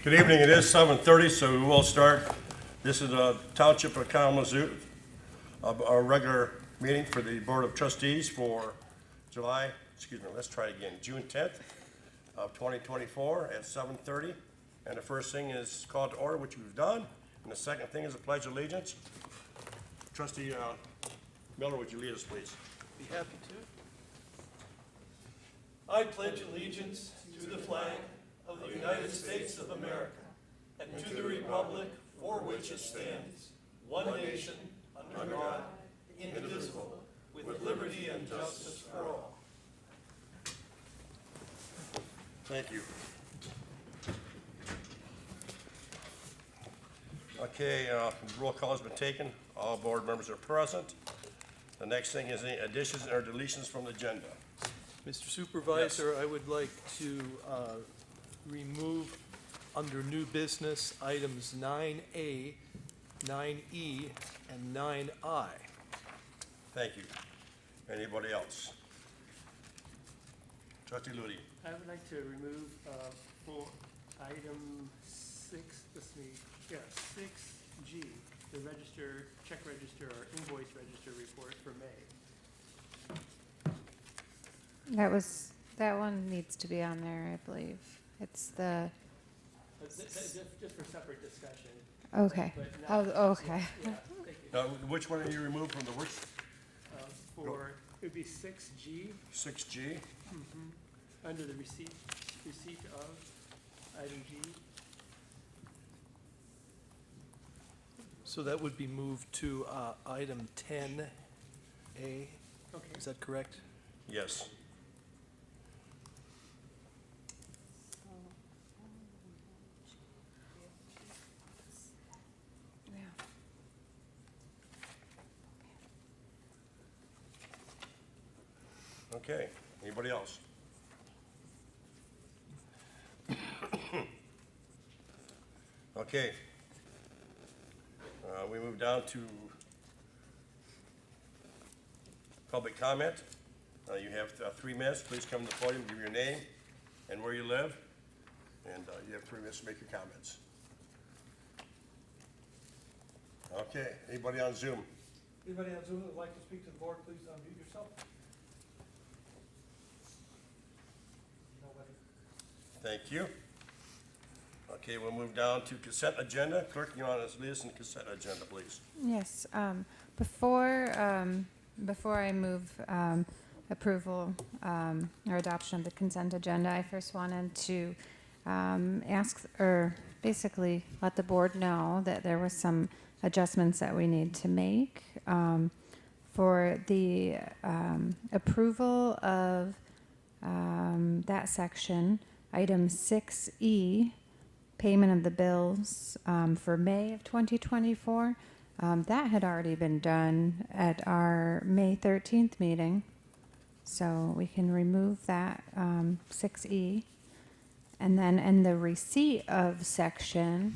Good evening. It is 7:30, so we will start. This is the Township of Kalamazoo, our regular meeting for the Board of Trustees for June 10th of 2024 at 7:30. And the first thing is called to order, which we've done. And the second thing is the Pledge of Allegiance. Trustee Miller, would you lead us, please? Be happy to. I pledge allegiance to the flag of the United States of America and to the republic for which it stands, one nation, under God, indivisible, with liberty and justice for all. Thank you. Okay, roll call has been taken. All board members are present. The next thing is any additions or deletions from the agenda. Mr. Supervisor, I would like to remove under new business items 9A, 9E, and 9I. Thank you. Anybody else? Trustee Ludi. I would like to remove for item 6G, the register, check register or invoice register report for May. That one needs to be on there, I believe. It's the, Just for separate discussion. okay. But Oh, not- okay. Yeah, thank you. Which one are you removed from the works? For, it would be 6G, 6G? under the receipt of item G. So that would be moved to item 10A. Okay. Is that correct? Yes. Okay, anybody else? Okay. We move down to public comment. You have 3 minutes. Please come to the podium, give your name and where you live, and you have 3 minutes to make your comments. Okay, anybody on Zoom? Anybody on Zoom that would like to speak to the board, please unmute yourself. Nobody. Thank you. Okay, we'll move down to consent agenda. Clerk, you want to lead us in the consent agenda, please? Yes, before I move approval or adoption of the consent agenda, I first wanted to ask, or basically let the board know that there were some adjustments that we need to make for the approval of that section, item 6E, payment of the bills for May of 2024. That had already been done at our May 13th meeting, so we can remove that 6E. And then in the receipt of section,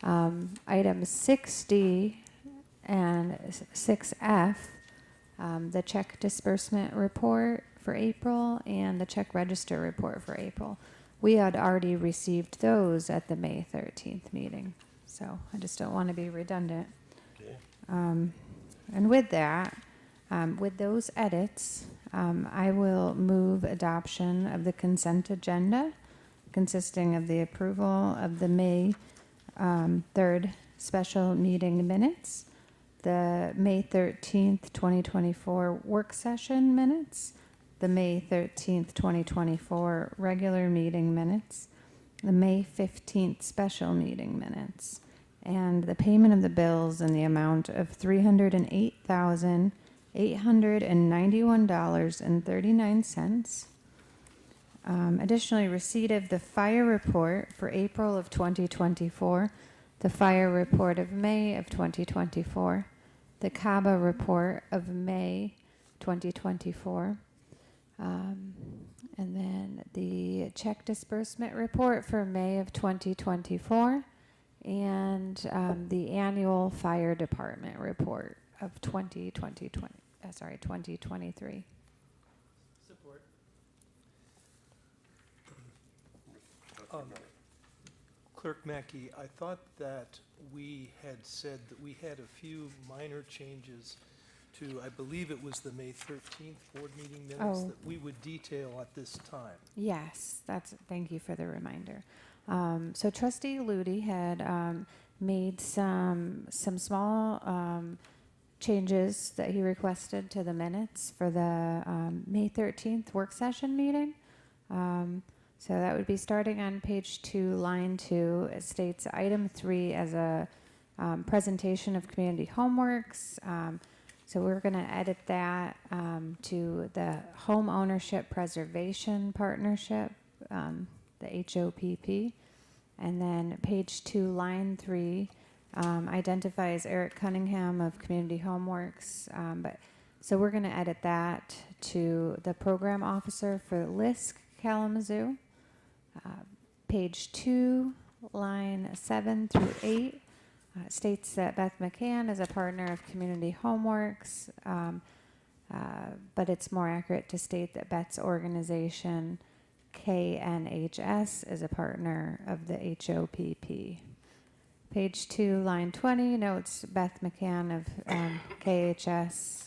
items 6D and 6F, the check disbursement report for April and the check register report for April. We had already received those at the May 13th meeting, so I just don't want to be redundant. Okay. And with that, with those edits, I will move adoption of the consent agenda, consisting of the approval of the May 3rd special meeting minutes, the May 13th, 2024 work session minutes, the May 13th, 2024 regular meeting minutes, the May 15th special meeting minutes, and the payment of the bills in the amount of $308,891.39. Additionally, receipt of the fire report for April of 2024, the fire report of May of 2024, the CABA report of May 2024, and then the check disbursement report for May of 2024, and the annual fire department report of 2023. Support. Clerk Mackey, I thought that we had said that we had a few minor changes to, I believe it was the May 13th board meeting minutes Oh. that we would detail at this time. Yes, thank you for the reminder. So trustee Ludi had made some small changes that he requested to the minutes for the May 13th work session meeting. So that would be starting on page 2, line 2. It states item 3 as a presentation of community homeworks. So we're going to edit that to the Home Ownership Preservation Partnership, the HOPP. And then page 2, line 3, identifies Eric Cunningham of Community Homeworks. So we're going to edit that to the Program Officer for LISC Kalamazoo. Page 2, line 7 through 8. States that Beth McCann is a partner of Community Homeworks, but it's more accurate to state that Beth's organization, KNHS, is a partner of the HOPP. Page 2, line 20, notes Beth McCann of KHS.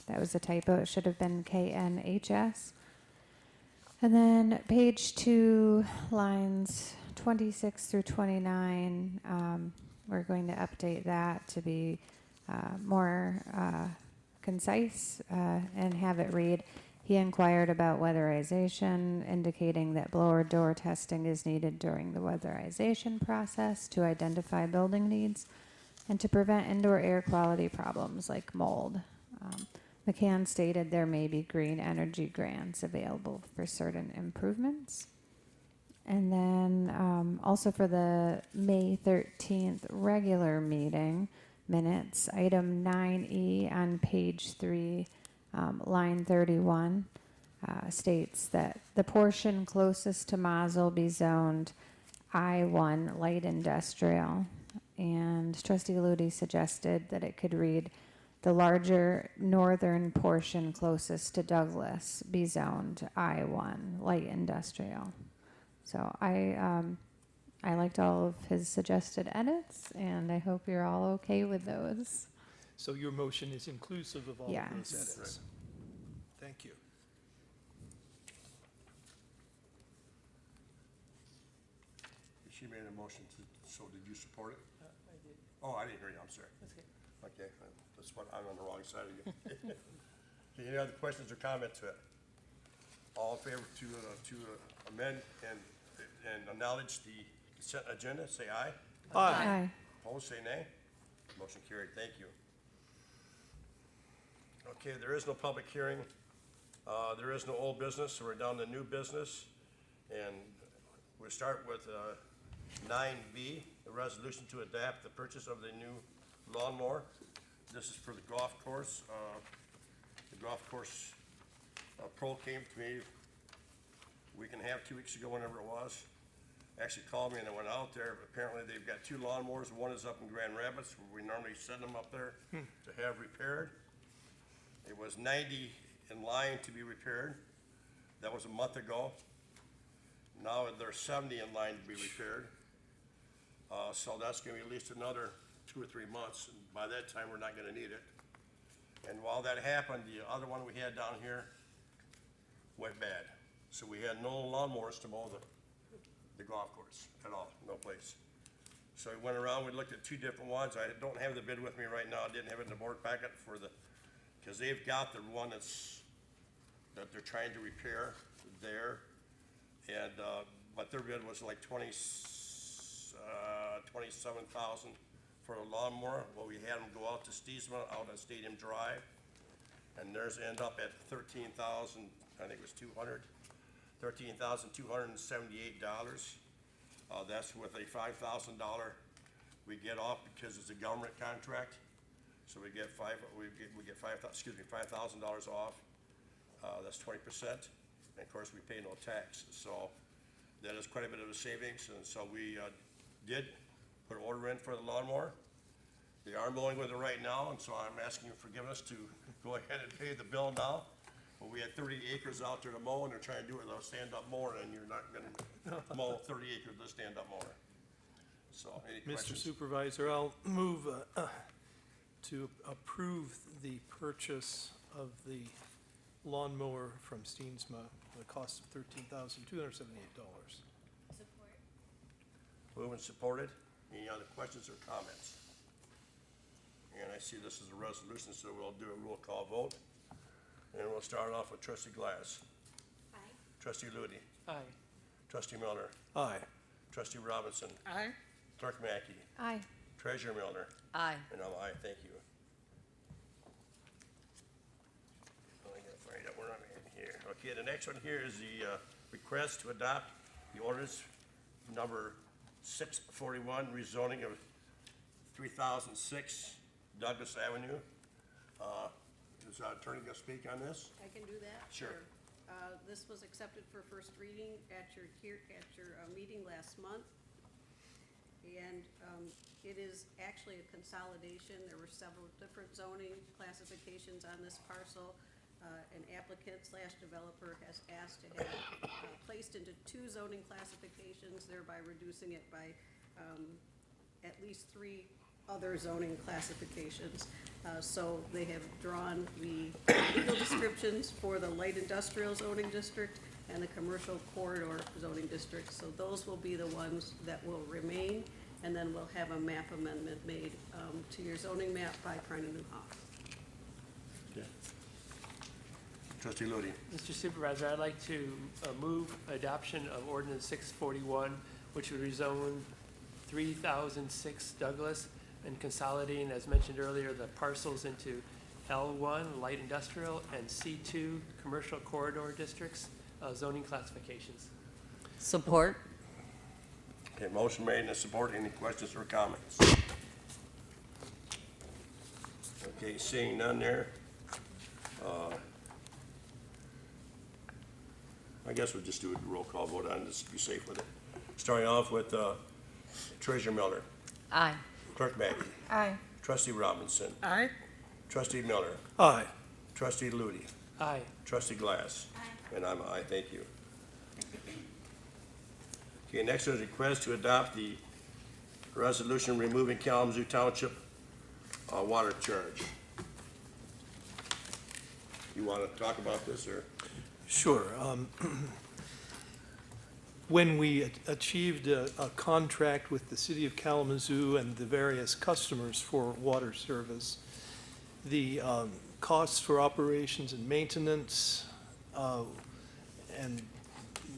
That was a typo. It should have been KNHS. And then page 2, lines 26 through 29, we're going to update that to be more concise and have it read, he inquired about weatherization, indicating that blower door testing is needed during the weatherization process to identify building needs and to prevent indoor air quality problems like mold. McCann stated there may be green energy grants available for certain improvements. And then also for the May 13th regular meeting minutes, item 9E on page 3, line 31, states that the portion closest to Mazel be zoned I-1 light industrial. And Trustee Ludi suggested that it could read the larger northern portion closest to Douglas be zoned I-1 light industrial. So I liked all of his suggested edits, and I hope you're all okay with those. So your motion is inclusive of all of those Yes. edits? Thank you. She made a motion to, so did you support it? I did. Oh, I didn't hear you, I'm sorry. That's okay. Okay, that's what, I'm on the wrong side of you. Okay, any other questions or comment to it? All in favor to amend and acknowledge the consent agenda, say aye. Aye. Opposed, say nay. Motion carried, thank you. Okay, there is no public hearing. There is no old business, so we're down to new business. And we'll start with 9B, the resolution to adapt the purchase of the new lawnmower. This is for the golf course. The golf course pro came to me a week and a half, 2 weeks ago, whenever it was. Actually called me and I went out there. Apparently they've got two lawnmowers. One is up in Grand Rapids, where we normally send them up there to have repaired. It was 90 in line to be repaired. That was a month ago. Now there's 70 in line to be repaired. So that's gonna be at least another 2 or 3 months. And by that time, we're not gonna need it. And while that happened, the other one we had down here went bad. So we had no lawnmowers to mow the golf course at all, no place. So we went around, we looked at two different ones. I don't have the bid with me right now. I didn't have it in the board packet for because they've got the one that they're trying to repair there. And, but their bid was like 27,000 for a lawnmower. Well, we had them go out to Steesman out on Stadium Drive, and theirs end up at 13,000, I think it was $13,278. That's with a $5,000 we get off because it's a government contract. So we get $5,000 off. That's 20%. And of course, we pay no tax. So that is quite a bit of a savings. And so we did put an order in for the lawnmower. They are mowing with it right now, and so I'm asking you forgiveness to go ahead and pay the bill now. But we had 30 acres out there to mow, and they're trying to do it with a stand-up mower, and you're not gonna mow 30 acres with a stand-up mower. So, any Mr. questions? Supervisor, I'll move to approve the purchase of the lawnmower from Steensma at a cost of $13,278. Moved and supported. Any other questions or comments? And I see this is a resolution, so we'll do a roll call vote. And we'll start off with trustee Glass. Aye. Trustee Ludi. Aye. Trustee Milner. Aye. Trustee Robinson. Aye. Clerk Mackey. Aye. Treasurer Milner. Aye. And I'm aye, thank you. I gotta find out where I'm in here. Okay, the next one here is the request to adopt the ordinance number 641, rezoning of 3006 Douglas Avenue. Is our attorney gonna speak on this? I can do that? Sure. This was accepted for first reading at your meeting last month. And it is actually a consolidation. There were several different zoning classifications on this parcel. An applicant / developer has asked to have it placed into 2 zoning classifications, thereby reducing it by at least 3 other zoning classifications. So they have drawn the legal descriptions for the light industrial zoning district and the commercial corridor zoning district. So those will be the ones that will remain, and then we'll have a map amendment made to your zoning map by Krein and Newhoff. Yeah. Trustee Ludi. Mr. Supervisor, I'd like to move adoption of ordinance 641, which would rezone 3006 Douglas and consolidating, as mentioned earlier, the parcels into L1, light industrial, and C2, commercial corridor districts, zoning classifications. Support. Okay, motion made and support. Any questions or comments? Okay, seeing none there. I guess we'll just do a roll call vote on this to be safe with it. Starting off with Treasurer Miller, Aye. Clerk Mackey, Aye. Trustee Robinson, Aye. Trustee Miller, Aye. Trustee Ludi, Aye. Trustee Glass. And I'm aye, thank you. Okay, next is a request to adopt the resolution removing Kalamazoo Township water charge. You want to talk about this, or? Sure. When we achieved a contract with the city of Kalamazoo and the various customers for water service, the costs for operations and maintenance and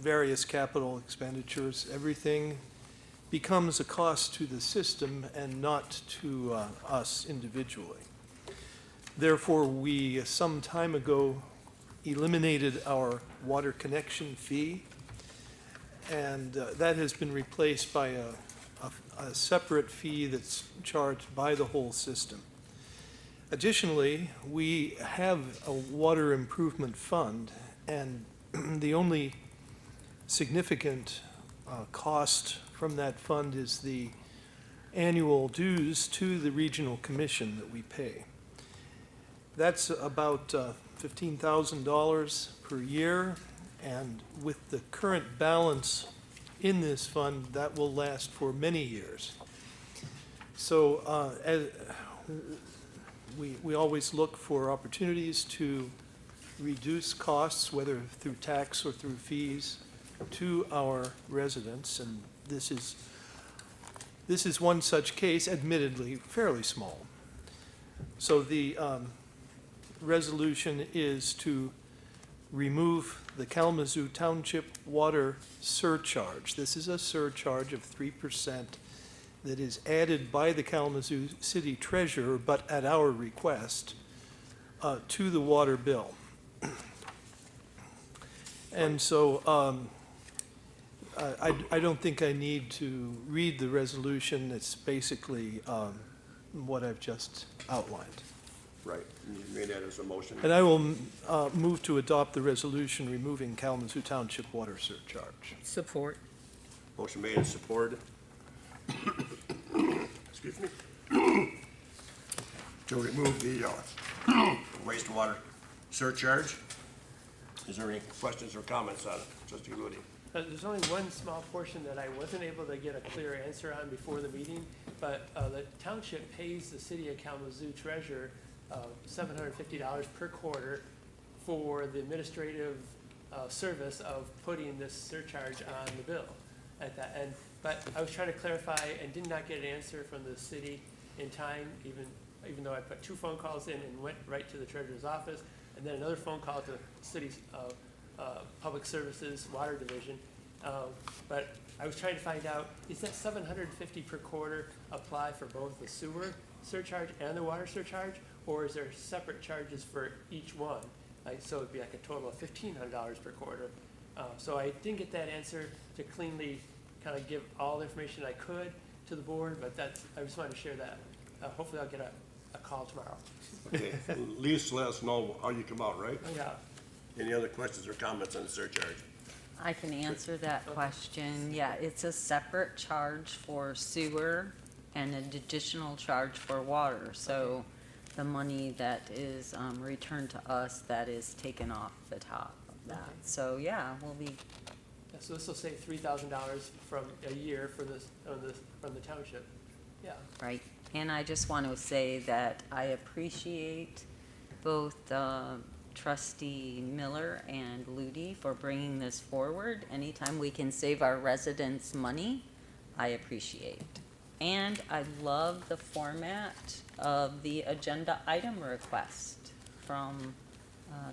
various capital expenditures, everything becomes a cost to the system and not to us individually. Therefore, we some time ago eliminated our water connection fee, and that has been replaced by a separate fee that's charged by the whole system. Additionally, we have a water improvement fund, and the only significant cost from that fund is the annual dues to the regional commission that we pay. That's about $15,000 per year, and with the current balance in this fund, that will last for many years. So we always look for opportunities to reduce costs, whether through tax or through fees, to our residents, and this is one such case, admittedly fairly small. So the resolution is to remove the Kalamazoo Township water surcharge. This is a surcharge of 3% that is added by the Kalamazoo City Treasurer, but at our request, to the water bill. And so I don't think I need to read the resolution. It's basically what I've just outlined. Right, you made that as a motion. And I will move to adopt the resolution removing Kalamazoo Township water surcharge. Support. Motion made and supported. Excuse me. To remove the wastewater surcharge. Is there any questions or comments on it? Trustee Ludi. There's only one small portion that I wasn't able to get a clear answer on before the meeting, but the township pays the city of Kalamazoo treasurer $750 per quarter for the administrative service of putting this surcharge on the bill at that end. But I was trying to clarify and did not get an answer from the city in time, even though I put 2 phone calls in and went right to the treasurer's office, and then another phone call to the city's Public Services Water Division. But I was trying to find out, is that $750 per quarter apply for both the sewer surcharge and the water surcharge? Or is there separate charges for each one? So it'd be like a total of $1,500 per quarter. So I didn't get that answer to cleanly kind of give all the information I could to the board, but I just wanted to share that. Hopefully I'll get a call tomorrow. Okay, at least let us know how you come out, right? Yeah. Any other questions or comments on the surcharge? I can answer that question. Yeah, it's a separate charge for sewer and an additional charge for water. So the money that is returned to us, that is taken off the top of that. Okay. So, yeah, we'll be, Yeah, so this will save $3,000 from a year for this, from the township. Yeah. right. And I just want to say that I appreciate both Trustee Miller and Ludi for bringing this forward. Anytime we can save our residents money, I appreciate. And I love the format of the agenda item request from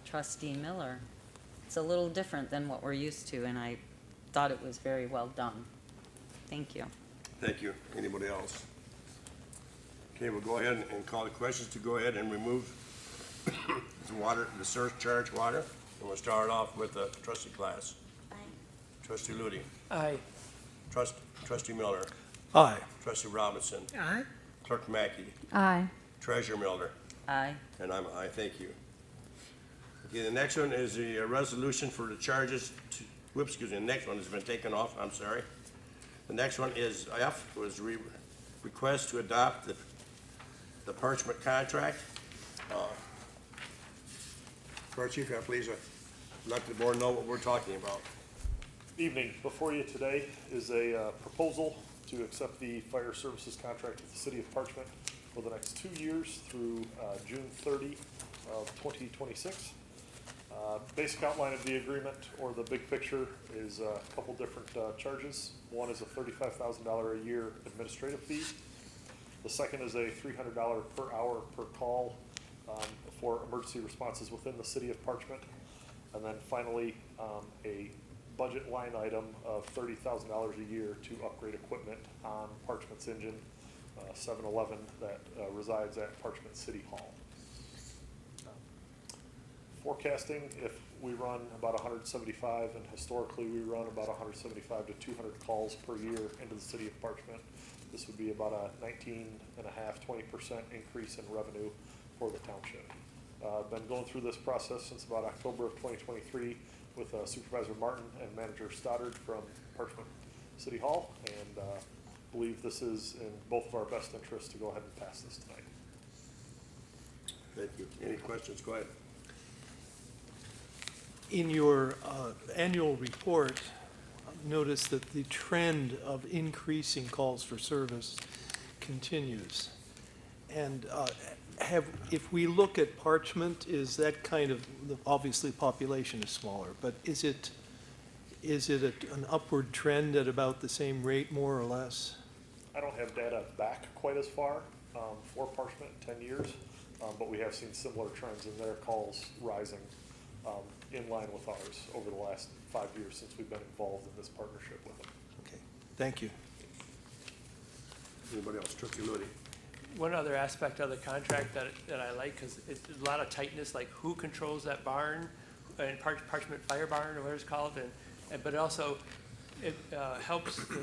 Trustee Miller. It's a little different than what we're used to, and I thought it was very well done. Thank you. Thank you. Anybody else? Okay, we'll go ahead and call the questions to go ahead and remove the surcharge water. And we'll start off with trustee Class. Aye. Trustee Ludi. Aye. Trustee Miller. Aye. Trustee Robinson. Aye. Clerk Mackey. Aye. Treasurer Miller. Aye. And I'm aye, thank you. Okay, the next one is the resolution for the charges to, whoops, excuse me, the next one has been taken off, I'm sorry. The next one is F, was request to adopt the parchment contract. Fire Chief, please let the board know what we're talking about. Evening. Before you today is a proposal to accept the fire services contract with the city of Parchment for the next 2 years through June 30 of 2026. Basic outline of the agreement, or the big picture, is a couple different charges. One is a $35,000 a year administrative fee. The second is a $300 per hour per call for emergency responses within the city of Parchment. And then finally, a budget line item of $30,000 a year to upgrade equipment on Parchment's engine 711 that resides at Parchment City Hall. Forecasting, if we run about 175, and historically we run about 175 to 200 calls per year into the city of Parchment, this would be about a 19.5%, 20% increase in revenue for the township. Been going through this process since about October of 2023 with Supervisor Martin and Manager Stoddard from Parchment City Hall, and believe this is in both of our best interests to go ahead and pass this tonight. Thank you. Any questions? Go ahead. In your annual report, notice that the trend of increasing calls for service continues. And if we look at Parchment, is that kind of, obviously population is smaller, but is it an upward trend at about the same rate, more or less? I don't have data back quite as far for Parchment in 10 years, but we have seen similar trends in their calls rising in line with ours over the last 5 years since we've been involved in this partnership with them. Okay, thank you. Anybody else? Trustee Ludi. One other aspect of the contract that I like, because it's a lot of tightness, like who controls that barn, and Parchment Fire Barn, or whatever it's called, but also it helps the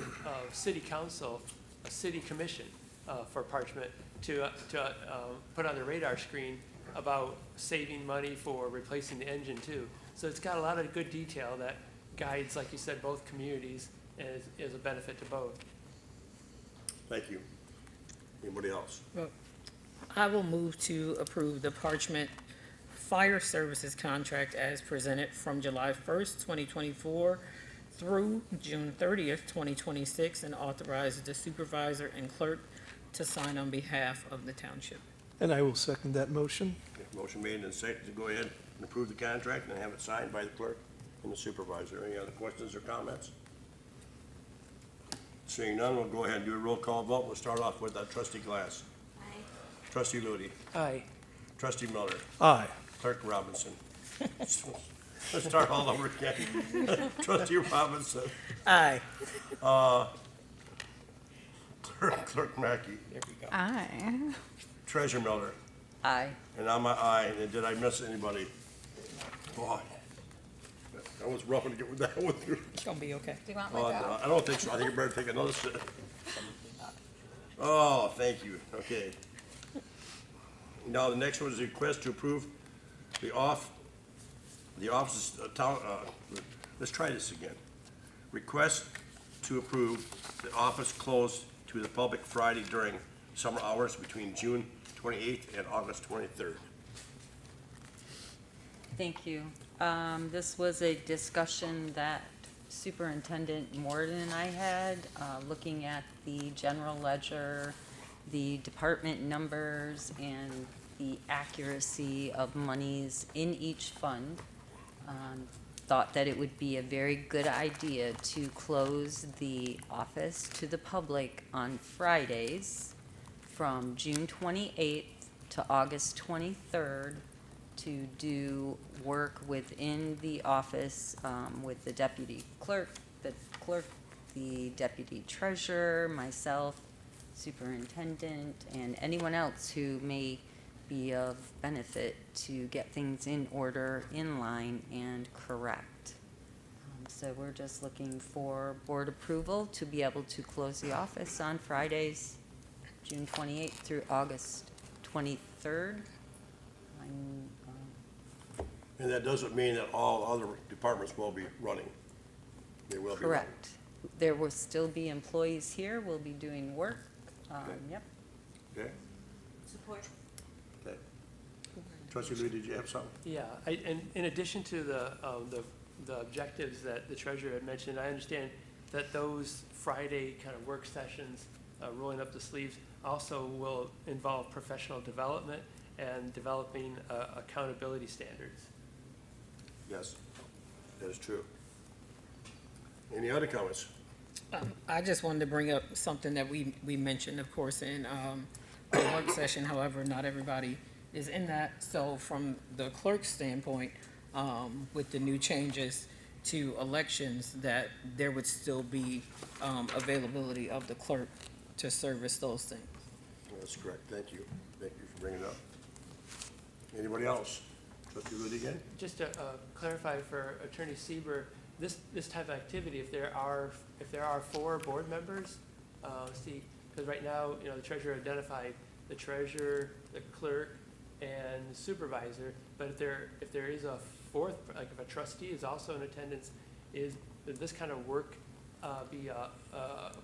city council, a city commission for Parchment to put on the radar screen about saving money for replacing the engine too. So it's got a lot of good detail that guides, like you said, both communities, and is a benefit to both. Thank you. Anybody else? I will move to approve the Parchment Fire Services contract as presented from July 1st, 2024 through June 30th, 2026, and authorize the supervisor and clerk to sign on behalf of the township. And I will second that motion. Okay, motion made and seconded to go ahead and approve the contract and have it signed by the clerk and the supervisor. Any other questions or comments? Seeing none, we'll go ahead and do a roll call vote. We'll start off with trustee Glass. Aye. Trustee Ludi. Aye. Trustee Miller. Aye. Clerk Robinson. Let's start all over again. Trustee Robinson. Aye. Clerk Mackey. There we go. Aye. Treasurer Miller. Aye. And I'm an aye. And did I miss anybody? Boy, that was rough to get with that one through. It's gonna be okay. Do you want I don't think so. I think you better take another sip. Oh, thank you. Okay. Now, the next one is a request to approve the office's town, let's try this again. Request to approve the office closed to the public Friday during summer hours between June 28th and August 23rd. Thank you. This was a discussion that Superintendent Morton and I had, looking at the general ledger, the department numbers, and the accuracy of monies in each fund. Thought that it would be a very good idea to close the office to the public on Fridays from June 28th to August 23rd to do work within the office with the deputy clerk, the deputy treasurer, myself, superintendent, and anyone else who may be of benefit to get things in order, in line, and correct. So we're just looking for board approval to be able to close the office on Fridays, June 28th through August 23rd. And that doesn't mean that all other departments will be running. They will be running. Correct. There will still be employees here, will be doing work. Yep. Okay? Support. Okay. Trustee Lee, did you have something? Yeah, and in addition to the objectives that the treasurer had mentioned, I understand that those Friday kind of work sessions, rolling up the sleeves, also will involve professional development and developing accountability standards. Yes, that is true. Any other comments? I just wanted to bring up something that we mentioned, of course, in our work session. However, not everybody is in that. So from the clerk's standpoint, with the new changes to elections, that there would still be availability of the clerk to service those things. That's correct. Thank you. Thank you for bringing it up. Anybody else? Trustee Lee again? Just to clarify for Attorney Sieber, this type of activity, if there are 4 board members, because right now, the treasurer identified the treasurer, the clerk, and the supervisor, but if there is a 4th, like if a trustee is also in attendance, would this kind of work be a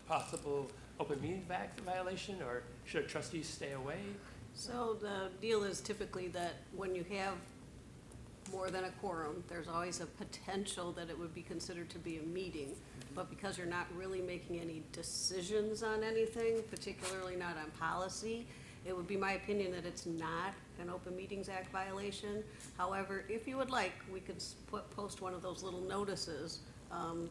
possible open meetings act violation, or should trustees stay away? So the deal is typically that when you have more than a quorum, there's always a potential that it would be considered to be a meeting. But because you're not really making any decisions on anything, particularly not on policy, it would be my opinion that it's not an Open Meetings Act violation. However, if you would like, we could post one of those little notices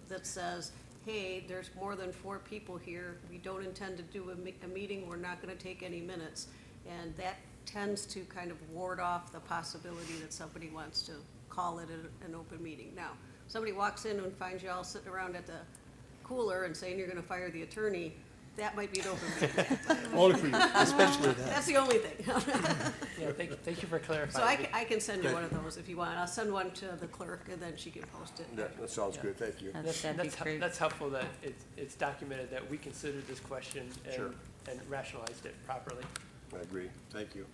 that says, hey, there's more than 4 people here. We don't intend to do a meeting. We're not gonna take any minutes. And that tends to kind of ward off the possibility that somebody wants to call it an open meeting. Now, somebody walks in and finds you all sitting around at the cooler and saying you're gonna fire the attorney, that might be an open meeting. Only for you. Especially that. That's the only thing. Yeah, thank you for So clarifying. I can send you one of those if you want. I'll send one to the clerk and then she can post it. That sounds good. Thank you. That'd be great. That's helpful that it's documented that we considered this question Sure. and rationalized it properly. I agree. Thank you.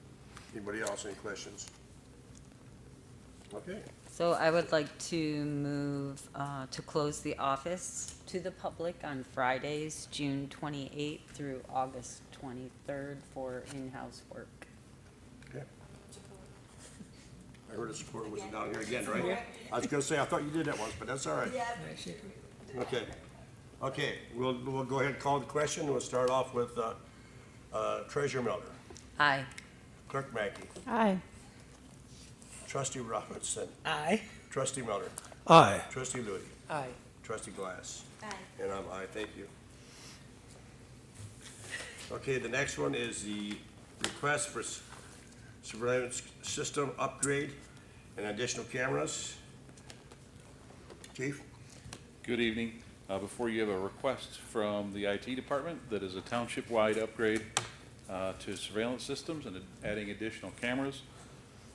Anybody else, any questions? Okay. So I would like to move to close the office to the public on Fridays, June 28th through August 23rd for in-house work. Okay. I heard a support was down here again, right? I was gonna say, I thought you did that once, but that's all right. Okay. Okay, we'll go ahead and call the question. We'll start off with Treasurer Miller, Aye. Clerk Mackey, Aye. Trustee Robinson, Aye. Trustee Miller, Aye. Trustee Ludi, Aye. Trustee Glass. Aye. And I'm aye, thank you. Okay, the next one is the request for surveillance system upgrade and additional cameras. Chief? Good evening. Before you have a request from the IT department that is a township-wide upgrade to surveillance systems and adding additional cameras.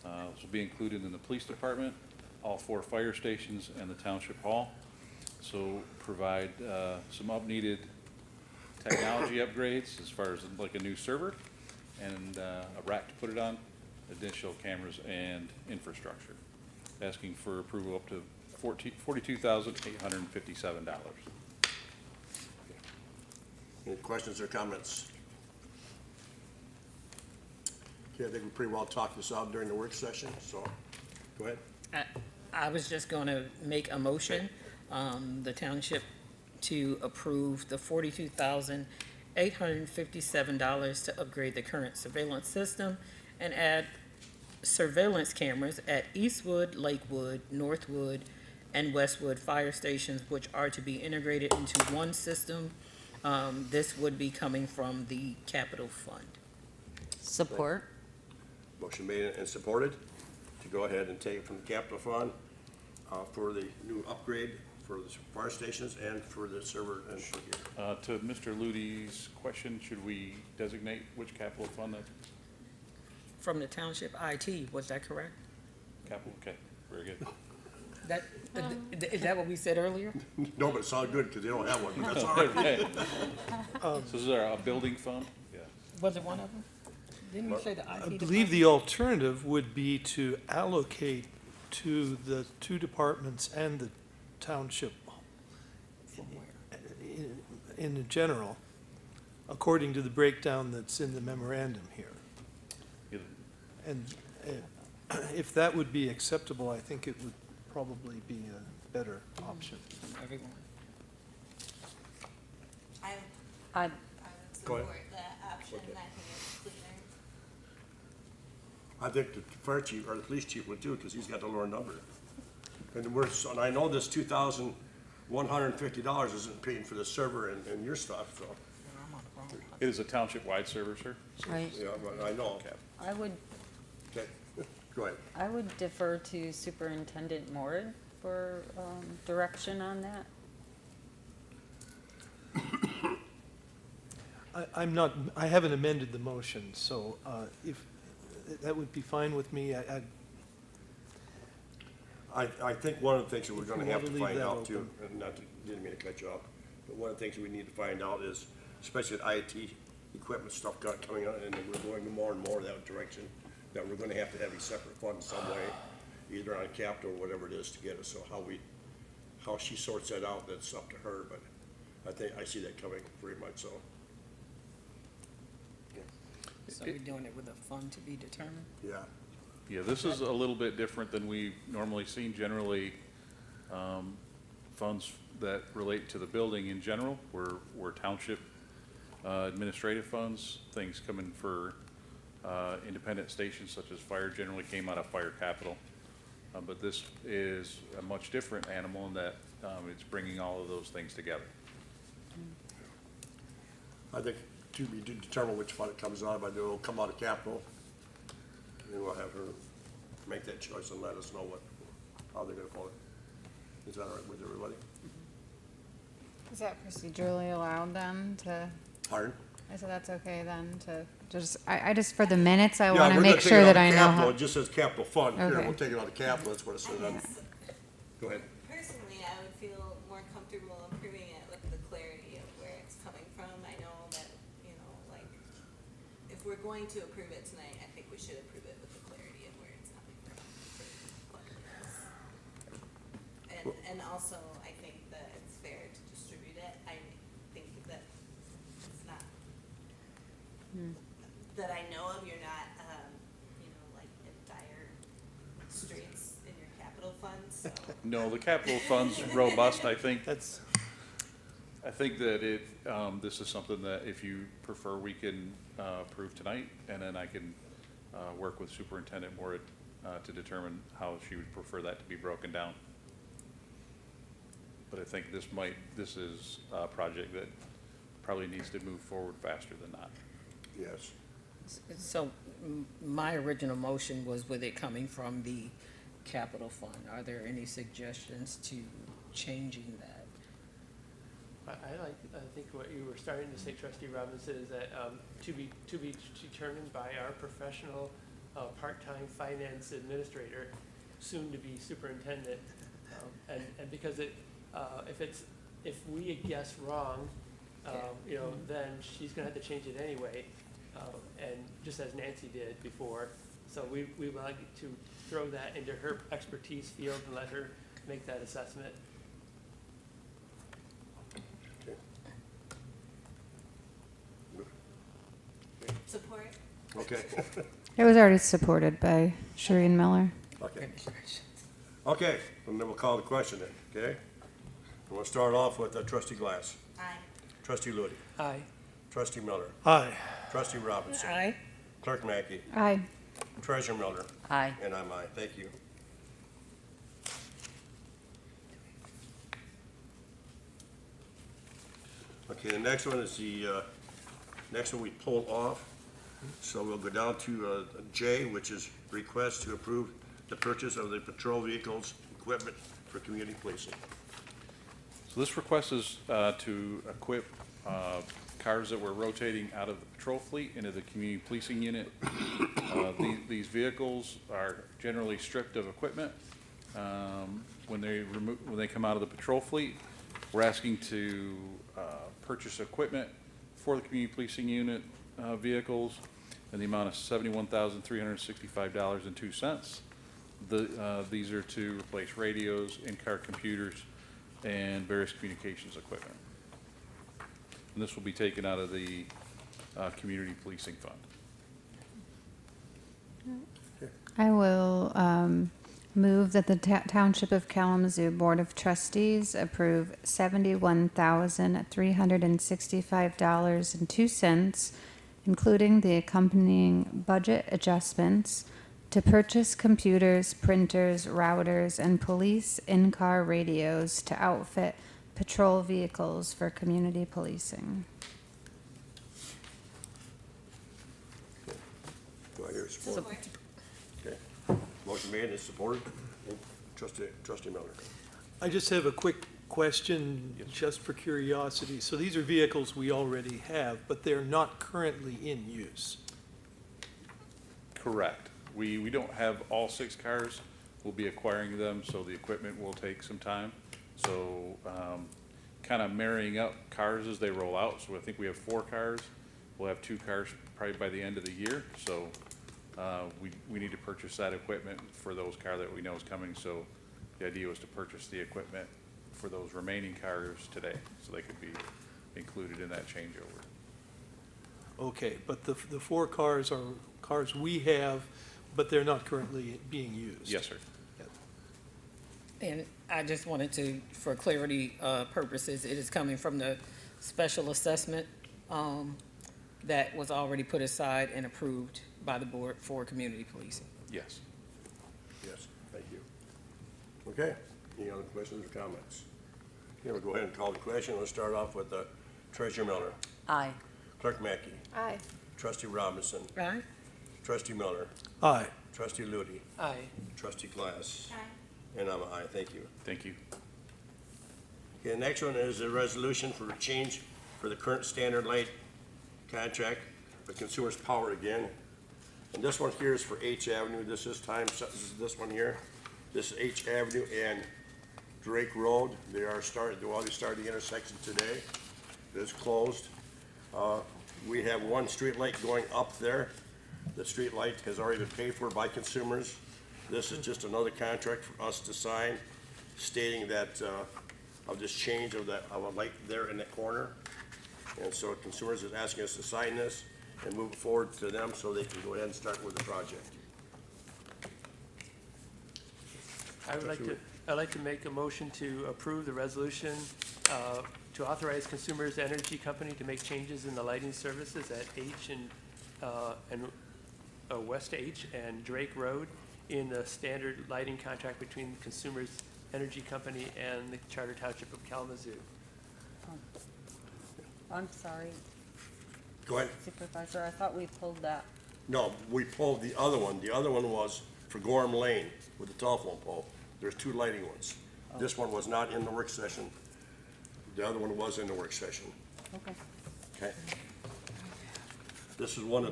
This will be included in the police department, all 4 fire stations, and the township hall. So provide some needed technology upgrades as far as like a new server and a rack to put it on, additional cameras and infrastructure. Asking for approval up to $42,857. Any questions or comments? Okay, I think we pretty well talked this out during the work session, so go ahead. I was just gonna make a motion, the township to approve the $42,857 to upgrade the current surveillance system and add surveillance cameras at Eastwood, Lakewood, Northwood, and Westwood fire stations, which are to be integrated into one system. This would be coming from the capital fund. Support? Motion made and supported to go ahead and take it from the capital fund for the new upgrade for the fire stations and for the server and for here. To Mr. Ludi's question, should we designate which capital fund that, From the township IT, was that correct? capital, okay, very good. That, is that what we said earlier? No, but it sounded good because they don't have one, but that's all right. So is there a building fund? Yeah. Was it one of them? Didn't you say the IT I department? believe the alternative would be to allocate to the 2 departments and the township in general, according to the breakdown that's in the memorandum here. Either- And if that would be acceptable, I think it would probably be a better option. Everyone. I, Go I would ahead. support that option, I think it's cleaner. I think the fire chief or the police chief would too, because he's got the lower number. And and I know this $2,150 isn't paying for the server and your stuff, so, It is a township-wide server, sir. right. yeah, but I know. I would, Okay, go ahead. I would defer to Superintendent Mord for direction on that. I haven't amended the motion, so if, that would be fine with me. I think one of the things that we're If gonna you have to wanna leave find that out too, open. and didn't mean to cut you off, but one of the things that we need to find out is, especially with IT equipment stuff coming out, and then we're going more and more that direction, that we're gonna have to have a separate fund some way, either on capital or whatever it is to get us, so how she sorts that out, that's up to her, but I see that coming very much so. So we're doing it with a fund to be determined? Yeah, Yeah, this is a little bit different than we've normally seen. Generally, funds that relate to the building in general were township administrative funds. Things coming for independent stations such as fire generally came out of fire capital. But this is a much different animal in that it's bringing all of those things together. I think to be determined which fund it comes out of, I know it'll come out of capital, and then we'll have her make that choice and let us know how they're gonna pull it. Is that all right with everybody? Is that procedurally allowed then to, Pardon? I said that's okay then to just, I just, for the minutes, I Yeah, want to we're make gonna take sure it out that of I know capital. how. It just says capital fund, here, Okay. we'll take it out of capital, that's what it says. Go ahead. Personally, I would feel more comfortable approving it with the clarity of where it's coming from. I know that, like, if we're going to approve it tonight, I think we should approve it with the clarity of where it's coming from for cleanliness. And also, I think that it's fair to distribute it. I think that it's not, that I know of, you're not, like in dire straits in your capital funds, so. No, the capital fund's robust, I think. That's, I think that this is something that if you prefer, we can approve tonight, and then I can work with Superintendent Moore to determine how she would prefer that to be broken down. But I think this is a project that probably needs to move forward faster than not. Yes. So my original motion was with it coming from the capital fund. Are there any suggestions to changing that? I think what you were starting to say, Trustee Robinson, is that to be determined by our professional part-time finance administrator, soon to be superintendent. And because if we guess wrong, then she's gonna have to change it anyway, and just as Nancy did before. So we would like to throw that into her expertise field and let her make that assessment. Support? Okay. It was already supported by Shereen Miller. Okay. Okay, and then we'll call the question then, okay? We'll start off with Trustee Glass, Aye. Trustee Ludi, Aye. Trustee Miller, Aye. Trustee Robinson, Aye. Clerk Mackey, Aye. Treasurer Miller, Aye. and I'm aye. Thank you. Okay, the next one is next one we pulled off. So we'll go down to J, which is request to approve the purchase of the patrol vehicles, equipment for community policing. So this request is to equip cars that we're rotating out of the patrol fleet into the community policing unit. These vehicles are generally stripped of equipment when they come out of the patrol fleet. We're asking to purchase equipment for the community policing unit vehicles in the amount of $71,365.02. These are to replace radios, in-car computers, and various communications equipment. And this will be taken out of the community policing fund. I will move that the Township of Kalamazoo Board of Trustees approve $71,365.02, including the accompanying budget adjustments, to purchase computers, printers, routers, and police in-car radios to outfit patrol vehicles for community policing. Do I hear support? Support. Okay. Motion made and supported. Trustee Miller. I just have a quick question, just for curiosity. So these are vehicles we already have, but they're not currently in use. Correct. We don't have all 6 cars. We'll be acquiring them, so the equipment will take some time. So kind of marrying up cars as they roll out. So I think we have 4 cars. We'll have 2 cars probably by the end of the year. So we need to purchase that equipment for those cars that we know is coming. So the idea was to purchase the equipment for those remaining cars today, so they could be included in that changeover. Okay, but the 4 cars are cars we have, but they're not currently being used. Yes, sir. And I just wanted to, for clarity purposes, it is coming from the special assessment that was already put aside and approved by the board for community policing. Yes. Yes, thank you. Okay, any other questions or comments? Okay, we'll go ahead and call the question. Let's start off with Treasurer Miller, Aye. Clerk Mackey, Aye. Trustee Robinson, Right? Trustee Miller, Aye. Trustee Ludi, Aye. Trustee Glass, Aye. and I'm an aye. Thank you. Thank you. Okay, the next one is a resolution for a change for the current standard light contract with Consumers Power again. And this one here is for H Avenue. This is this one here. This is H Avenue and Drake Road. They started the intersection today. It is closed. We have one street light going up there. The street light has already been paid for by Consumers. This is just another contract for us to sign stating that, of this change of a light there in the corner. And so Consumers is asking us to sign this and move it forward to them so they can go ahead and start with the project. I'd like to make a motion to approve the resolution to authorize Consumers Energy Company to make changes in the lighting services at H and West H and Drake Road in the standard lighting contract between Consumers Energy Company and the Charter Township of Kalamazoo. I'm sorry, Go ahead. Supervisor, I thought we pulled that. No, we pulled the other one. The other one was for Gorham Lane with the telephone pole. There's two lighting ones. This one was not in the work session. The other one was in the work session. Okay. Okay? This is one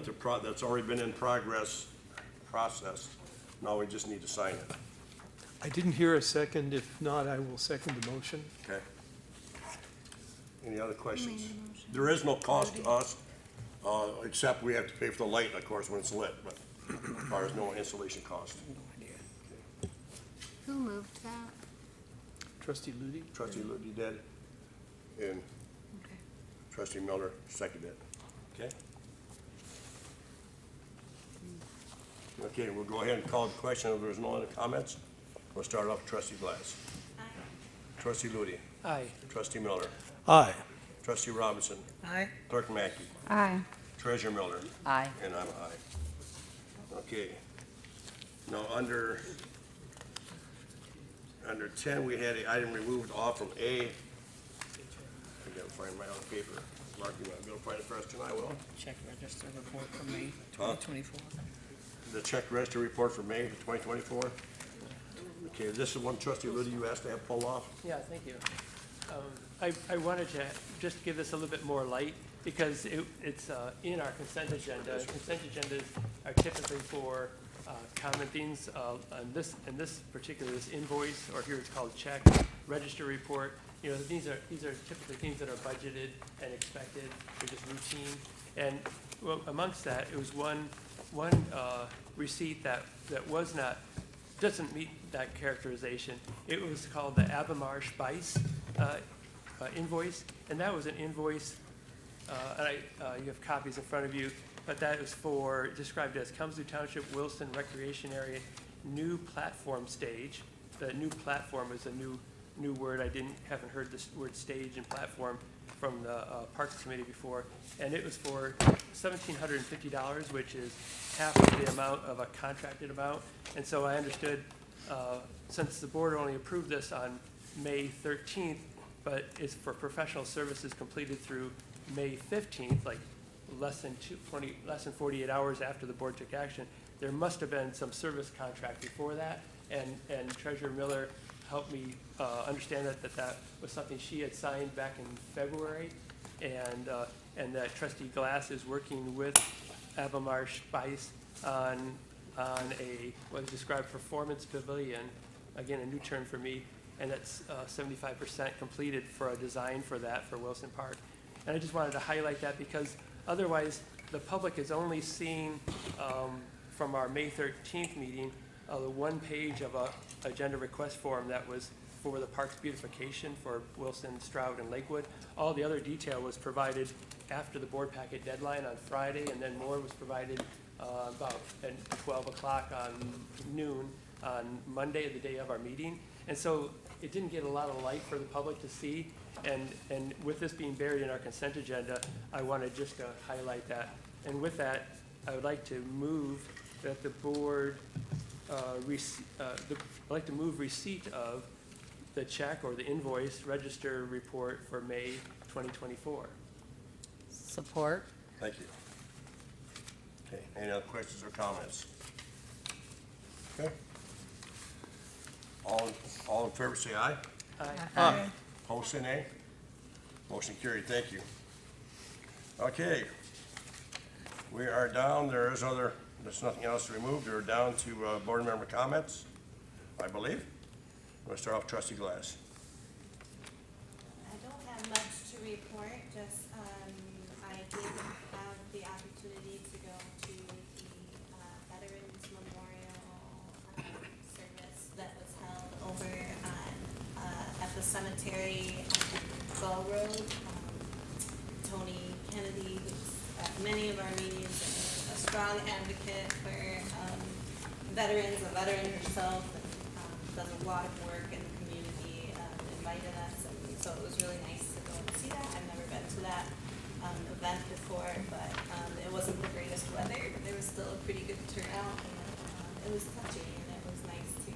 that's already been in processed. Now we just need to sign it. I didn't hear a second. If not, I will second the motion. Okay? Any other questions? There is no cost to us, except we have to pay for the light, of course, when it's lit, but there's no installation cost. Who moved that? Trustee Ludi? Trustee Ludi did, and Trustee Miller seconded it. Okay? Okay, we'll go ahead and call the question. If there's no other comments, we'll start off with Trustee Glass. Trustee Ludi. Aye. Trustee Miller. Aye. Trustee Robinson. Aye. Clerk Mackey. Aye. Treasurer Miller. Aye. And I'm aye. Okay. Now, under 10, we had an item removed off from A. I gotta find my own paper. Mark, you might be able to find it first, and I will. Check register report for May Huh? 2024. The check register report for May 2024. Okay, this is one, Trustee Ludi, you asked to have pulled off. Yeah, thank you. I wanted to just give this a little bit more light because it's in our consent agenda. Consent agendas are typically for common things. And this particular, this invoice, or here it's called check, register report, you know, these are typically things that are budgeted and expected. They're just routine. And well, amongst that, it was one receipt that was not, doesn't meet that characterization. It was called the Abamar Spice invoice, and that was an invoice, and you have copies in front of you, but that is for, described as Kalamazoo Township Wilson Recreation Area new platform stage. The new platform is a new word. I haven't heard this word stage and platform from the Parks Committee before, and it was for $1,750, which is half of the amount of a contracted amount. And so I understood, since the board only approved this on May 13th, but it's for professional services completed through May 15th, like less than 48 hours after the board took action, there must have been some service contract before that, and Treasurer Miller helped me understand that was something she had signed back in February, and that Trustee Glass is working with Abamar Spice on a, what is described performance pavilion, again, a new term for me, and that's 75% completed for a design for that for Wilson Park. And I just wanted to highlight that because otherwise the public is only seeing from our May 13th meeting the one page of a agenda request form that was for the park's beautification for Wilson, Stroud, and Lakewood. All the other detail was provided after the board packet deadline on Friday, and then more was provided about at 12 o'clock on noon on Monday, the day of our meeting. And so it didn't get a lot of light for the public to see. And with this being buried in our consent agenda, I wanted just to highlight that. And with that, I would like to move that the board, I'd like to move receipt of the check or the invoice register report for May 2024. Support. Thank you. Okay, any other questions or comments? Okay. All in favor, say aye. Aye. Aye. Opposed, say nay. Motion carried, thank you. Okay. We are down, there's nothing else to remove. We're down to board member comments, I believe. We'll start off Trustee Glass. I don't have much to report, just, I did have the opportunity to go to the Veterans Memorial service that was held over at the cemetery on Bell Road. Tony Kennedy, who's at many of our meetings, and a strong advocate for veterans, a veteran herself, and does a lot of work in the community, invited reminded us, and so it was really nice to go and see that. I've never been to that event before, but it wasn't the greatest weather, but there was still a pretty good turnout, and it was touching, and it was nice to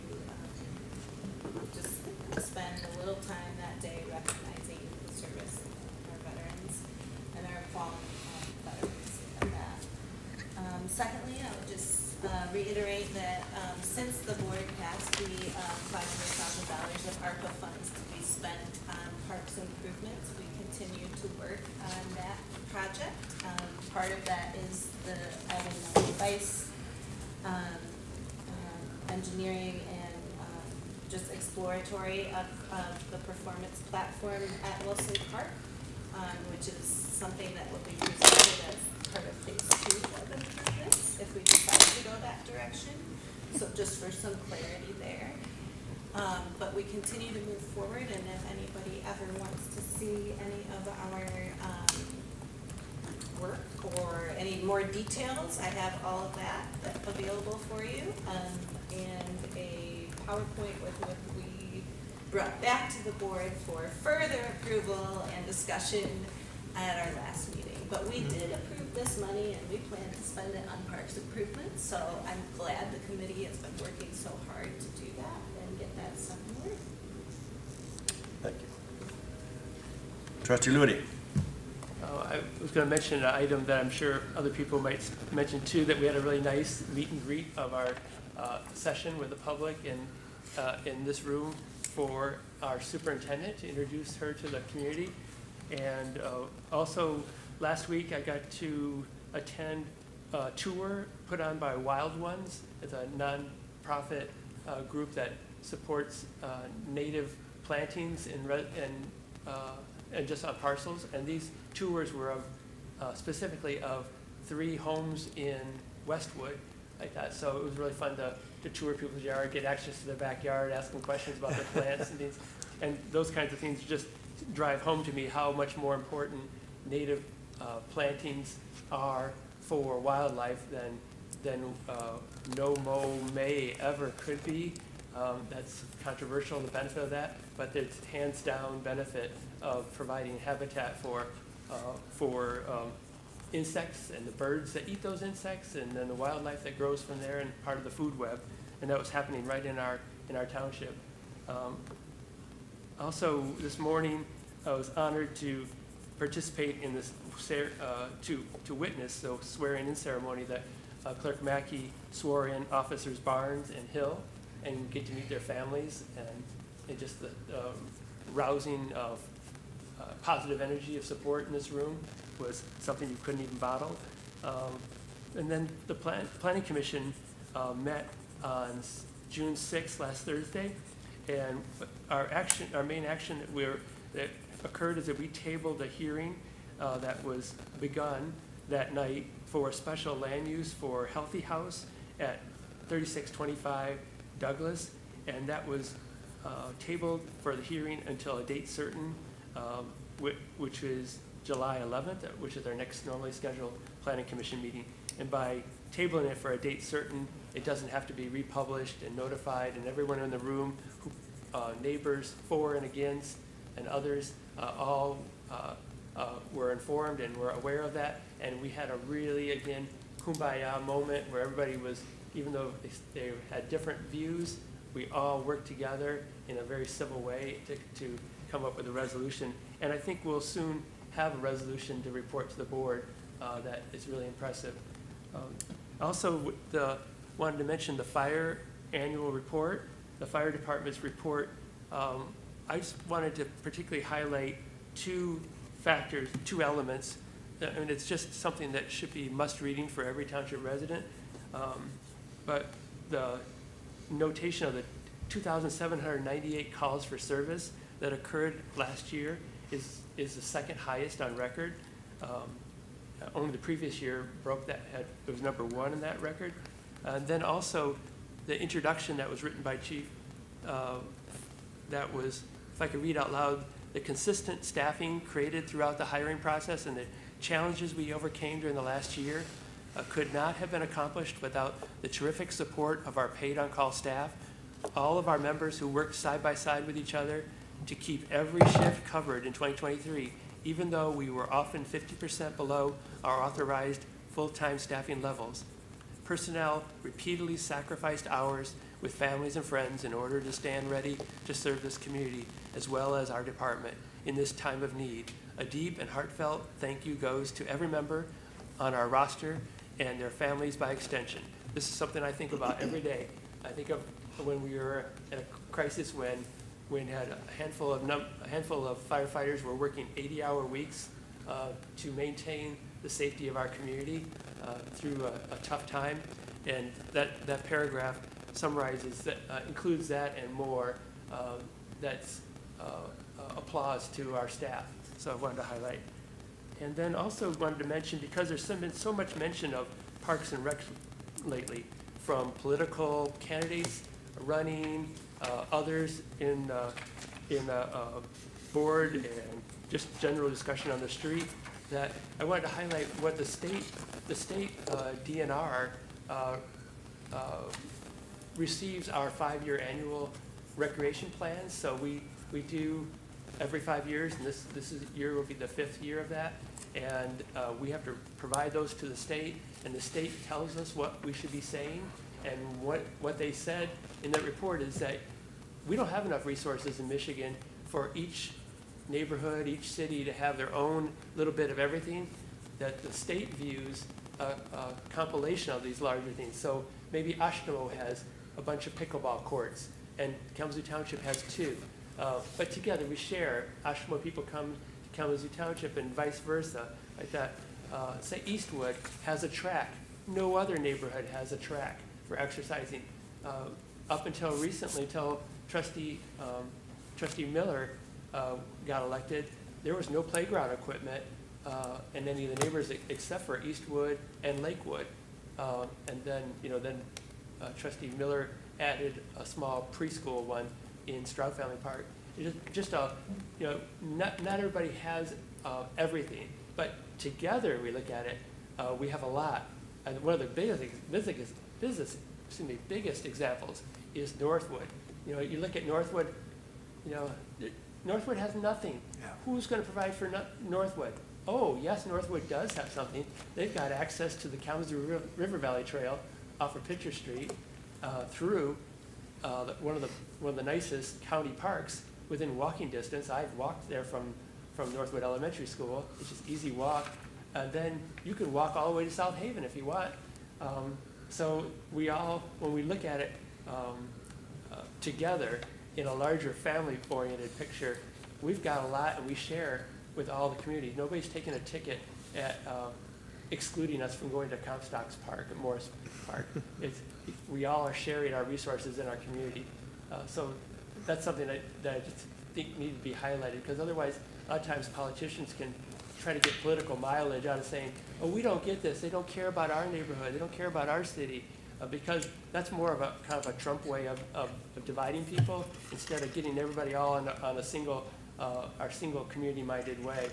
just spend a little time that day recognizing the service of our veterans and our fallen veterans and that. Secondly, I would just reiterate that since the board passed the $500,000 of ARPA funds to be spent on parks improvements, we continue to work on that project. Part of that is the adding of device engineering and just exploratory of the performance platform at Wilson Park, which is something that will be presented as part of phase 2 of improvements if we decide to go that direction. So just for some clarity there. But we continue to move forward, and if anybody ever wants to see any of our work or any more details, I have all of that available for you, and a PowerPoint with what we brought back to the board for further approval and discussion at our last meeting. But we did approve this money, and we plan to spend it on parks improvements, so I'm glad the committee has been working so hard to do that and get that somewhere. Thank you. Trustee Ludi. I was going to mention an item that I'm sure other people might mention too, that we had a really nice meet and greet of our session with the public in this room for our superintendent, to introduce her to the community. And also last week I got to attend a tour put on by Wild Ones. It's a nonprofit group that supports native plantings and just on parcels. And these tours were of specifically of 3 homes in Westwood like that. So it was really fun to tour people's yard, get access to their backyard, ask them questions about their plants and things. And those kinds of things just drive home to me how much more important native plantings are for wildlife than no-mow may ever could be. That's controversial, the benefit of that, but there's hands-down benefit of providing habitat for insects and the birds that eat those insects, and then the wildlife that grows from there, and part of the food web. And that was happening right in our township. Also, this morning, I was honored to participate in this to witness the swearing-in ceremony that Clerk Mackey swore in Officers Barnes and Hill, and get to meet their families, and just the rousing of positive energy of support in this room was something you couldn't even bottle. And then the Planning Commission met on June 6th, last Thursday, and our main action that occurred is that we tabled a hearing that was begun that night for special land use for Healthy House at 3625 Douglas, and that was tabled for the hearing until a date certain, which is July 11th, which is our next normally scheduled Planning Commission meeting. And by tabling it for a date certain, it doesn't have to be republished and notified, and everyone in the room, neighbors for and against, and others, all were informed and were aware of that. And we had a really, again, kumbaya moment where everybody was, even though they had different views, we all worked together in a very civil way to come up with a resolution. And I think we'll soon have a resolution to report to the board that is really impressive. Also, wanted to mention the fire annual report, the fire department's report. I just wanted to particularly highlight 2 factors, 2 elements. I mean, it's just something that should be must-reading for every township resident. But the notation of the 2,798 calls for service that occurred last year is the second highest on record. Only the previous year broke that. It was number 1 in that record. Then also the introduction that was written by Chief, that was, if I could read out loud, the consistent staffing created throughout the hiring process and the challenges we overcame during the last year could not have been accomplished without the terrific support of our paid on-call staff, all of our members who worked side by side with each other, to keep every shift covered in 2023, even though we were often 50% below our authorized full-time staffing levels. Personnel repeatedly sacrificed hours with families and friends in order to stand ready to serve this community as well as our department in this time of need. A deep and heartfelt thank you goes to every member on our roster and their families by extension. This is something I think about every day. I think of when we were at a crisis when we had a handful of firefighters were working 80-hour weeks to maintain the safety of our community through a tough time. And that paragraph summarizes that, includes that and more. That's applause to our staff. So I wanted to highlight. And then also wanted to mention, because there's been so much mention of Parks and Rec lately, from political candidates running, others in board, and just general discussion on the street, that I wanted to highlight what the state DNR receives our 5-year annual recreation plans. So we do every 5 years, and this year will be the 5th year of that. And we have to provide those to the state, and the state tells us what we should be saying. And what they said in that report is that we don't have enough resources in Michigan for each neighborhood, each city to have their own little bit of everything, that the state views a compilation of these larger things. So maybe Oshtemo has a bunch of pickleball courts, and Kalamazoo Township has 2. But together we share. Oshtemo people come to Kalamazoo Township and vice versa, like that. Say Eastwood has a track. No other neighborhood has a track for exercising. Up until recently, until Trustee Miller got elected, there was no playground equipment in any of the neighbors except for Eastwood and Lakewood. And then, Trustee Miller added a small preschool one in Stroud Family Park. Not everybody has everything, but together we look at it, we have a lot. And one of the biggest examples is Northwood. You look at Northwood, Northwood has nothing. Yeah. Who's going to provide for Northwood? Oh, yes, Northwood does have something. They've got access to the Kalamazoo River Valley Trail off of Pitcher Street through one of the nicest county parks within walking distance. I've walked there from Northwood Elementary School. It's just easy walk. And then you can walk all the way to South Haven if you want. So when we look at it together in a larger family-oriented picture, we've got a lot, and we share with all the communities. Nobody's taking a ticket at excluding us from going to Comstocks Park or Morris Park. We all are sharing our resources in our community. So that's something that I just think needs to be highlighted, because otherwise, a lot of times politicians can try to get political mileage out of saying, oh, we don't get this. They don't care about our neighborhood. They don't care about our city. Because that's more of a kind of a Trump way of dividing people, instead of getting everybody all on a single, our single community-minded way.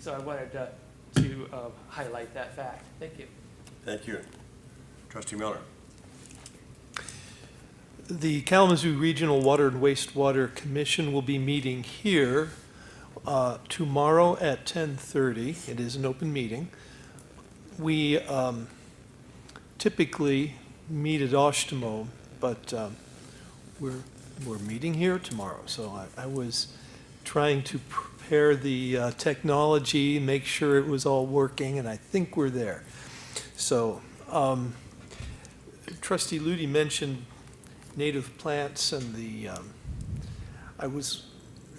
So I wanted to highlight that fact. Thank you. Thank you. Trustee Miller. The Kalamazoo Regional Water and Wastewater Commission will be meeting here tomorrow at 10:30. It is an open meeting. We typically meet at Oshtemo, but we're meeting here tomorrow. So I was trying to prepare the technology, make sure it was all working, and I think we're there. So Trustee Ludi mentioned native plants, and I was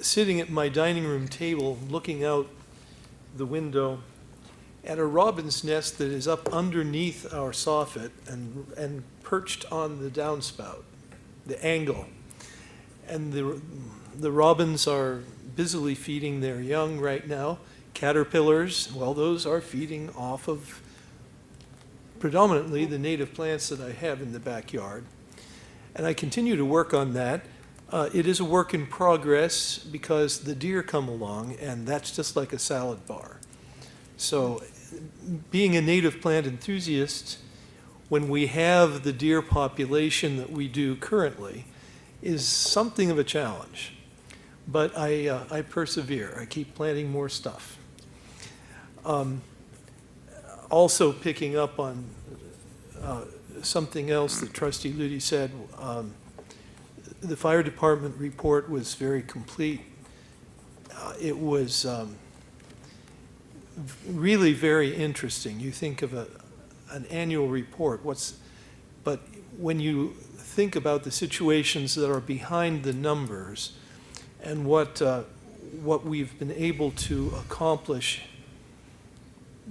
sitting at my dining room table looking out the window at a robin's nest that is up underneath our soffit and perched on the downspout, the angle. And the robins are busily feeding their young right now. Caterpillars, well, those are feeding off of predominantly the native plants that I have in the backyard. And I continue to work on that. It is a work in progress because the deer come along, and that's just like a salad bar. So being a native plant enthusiast, when we have the deer population that we do currently, is something of a challenge. but I persevere. I keep planning more stuff. Also picking up on something else that Trustee Ludi said, the fire department report was very complete. It was really very interesting. You think of an annual report, but when you think about the situations that are behind the numbers and what we've been able to accomplish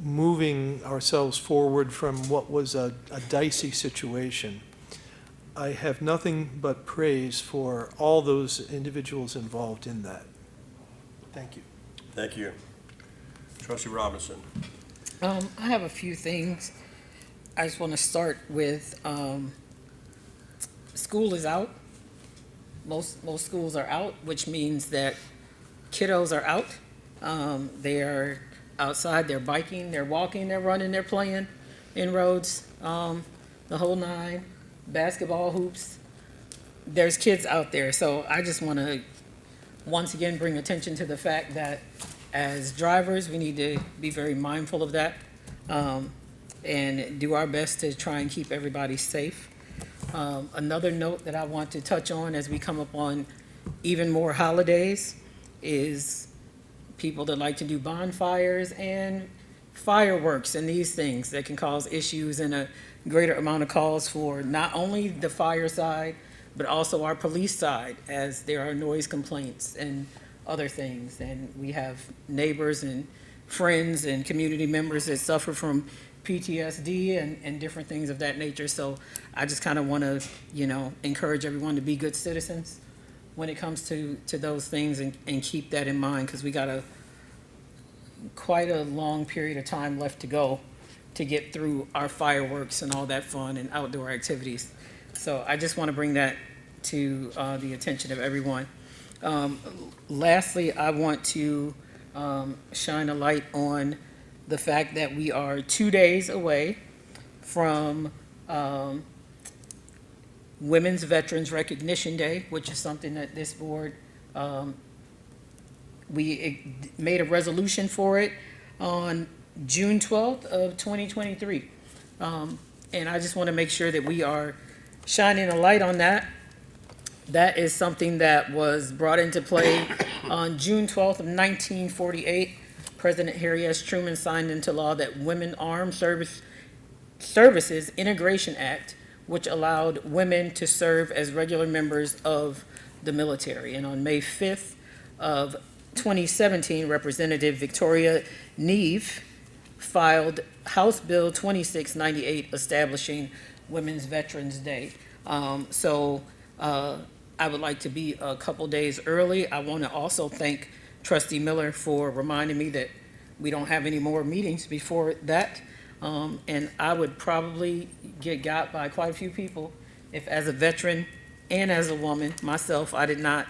moving ourselves forward from what was a dicey situation, I have nothing but praise for all those individuals involved in that. Thank you. Thank you. Trustee Robinson. I have a few things. I just want to start with, school is out. Most schools are out, which means that kiddos are out. They're outside, they're biking, they're walking, they're running, they're playing in roads, the whole nine, basketball hoops. There's kids out there. So I just want to once again bring attention to the fact that as drivers, we need to be very mindful of that, and do our best to try and keep everybody safe. Another note that I want to touch on as we come up on even more holidays is people that like to do bonfires and fireworks and these things that can cause issues and a greater amount of calls for not only the fire side, but also our police side, as there are noise complaints and other things. And we have neighbors and friends and community members that suffer from PTSD and different things of that nature. So I just kind of want to, encourage everyone to be good citizens when it comes to those things, and keep that in mind, because we got quite a long period of time left to go to get through our fireworks and all that fun and outdoor activities. So I just want to bring that to the attention of everyone. Lastly, I want to shine a light on the fact that we are 2 days away from Women's Veterans Recognition Day, which is something that this board, we made a resolution for it on June 12th of 2023. And I just want to make sure that we are shining a light on that. That is something that was brought into play on June 12th of 1948. President Harry S. Truman signed into law that Women Armed Services Integration Act, which allowed women to serve as regular members of the military. And on May 5th of 2017, Representative Victoria Neve filed House Bill 2698 establishing Women's Veterans Day. I would like to be a couple days early. I want to also thank Trustee Miller for reminding me that we don't have any more meetings before that. And I would probably get got by quite a few people if, as a veteran and as a woman myself, I did not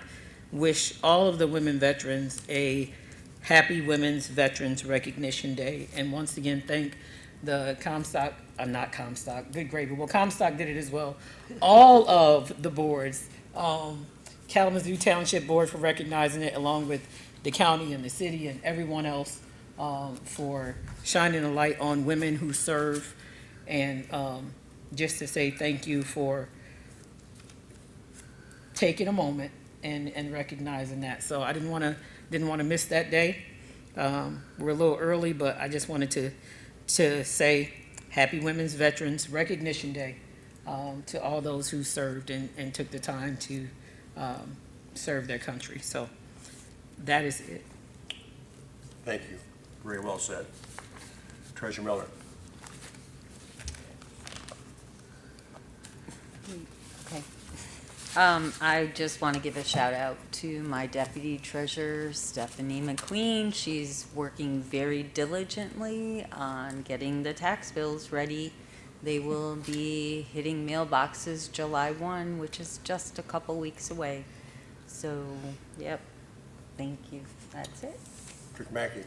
wish all of the women veterans a happy Women's Veterans Recognition Day. And once again, thank the Comstock, not Comstock, good gravy. Well, Comstock did it as well. All of the boards, Kalamazoo Township Board for recognizing it, along with the county and the city and everyone else, for shining a light on women who serve, and just to say thank you for taking a moment and recognizing that. So I didn't want to miss that day. We're a little early, but I just wanted to say Happy Women's Veterans Recognition Day to all those who served and took the time to serve their country. So that is it. Thank you. Very well said. Treasurer Miller. Okay. I just want to give a shout out to my Deputy Treasurer, Stephanie McQueen. She's working very diligently on getting the tax bills ready. They will be hitting mailboxes July 1, which is just a couple weeks away. So, yep, thank you. That's it. Trick Mackey.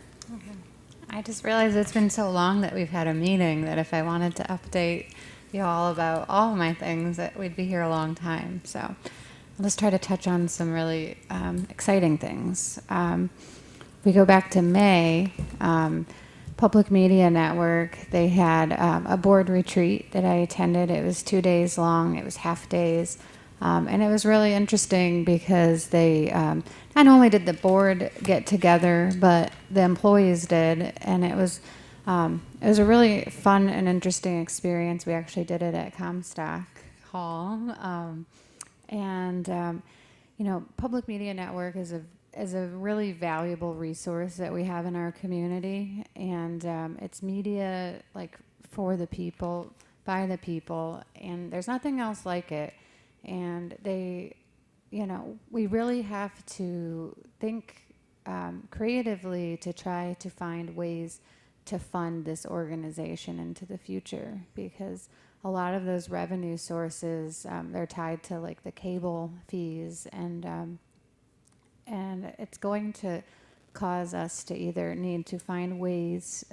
I just realized it's been so long that we've had a meeting that if I wanted to update you all about all of my things, that we'd be here a long time. So I'll just try to touch on some really exciting things. We go back to May, Public Media Network, they had a board retreat that I attended. It was 2 days long, it was half days. And it was really interesting because they, not only did the board get together, but the employees did. And it was a really fun and interesting experience. We actually did it at Comstock Hall. You know, Public Media Network is a really valuable resource that we have in our community, and it's media like for the people, by the people, and there's nothing else like it. And they, you know, we really have to think creatively to try to find ways to fund this organization into the future, because a lot of those revenue sources, they're tied to like the cable fees, and it's going to cause us to either need to find ways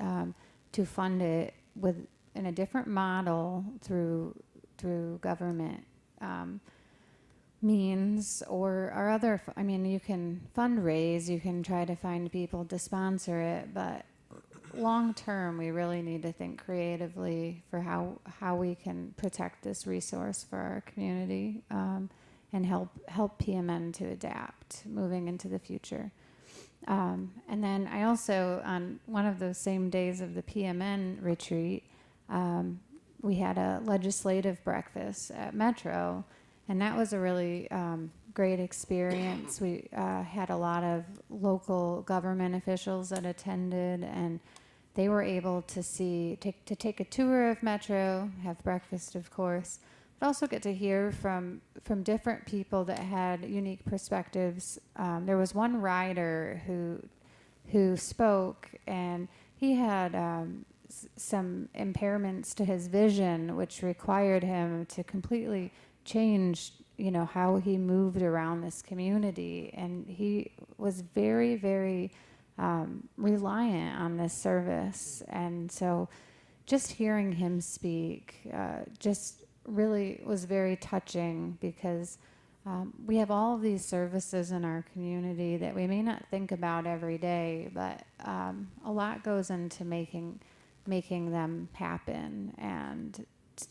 to fund it in a different model through government means, or other. I mean, you can fundraise, you can try to find people to sponsor it, but long term, we really need to think creatively for how we can protect this resource for our community, and help PMN to adapt moving into the future. And then I also, on one of those same days of the PMN retreat, we had a legislative breakfast at Metro, and that was a really great experience. We had a lot of local government officials that attended, and they were able to take a tour of Metro, have breakfast, of course, but also get to hear from different people that had unique perspectives. There was one rider who spoke, and he had some impairments to his vision, which required him to completely change, you know, how he moved around this community. And he was very, very reliant on this service. And so just hearing him speak just really was very touching, because we have all of these services in our community that we may not think about every day, but a lot goes into making them happen and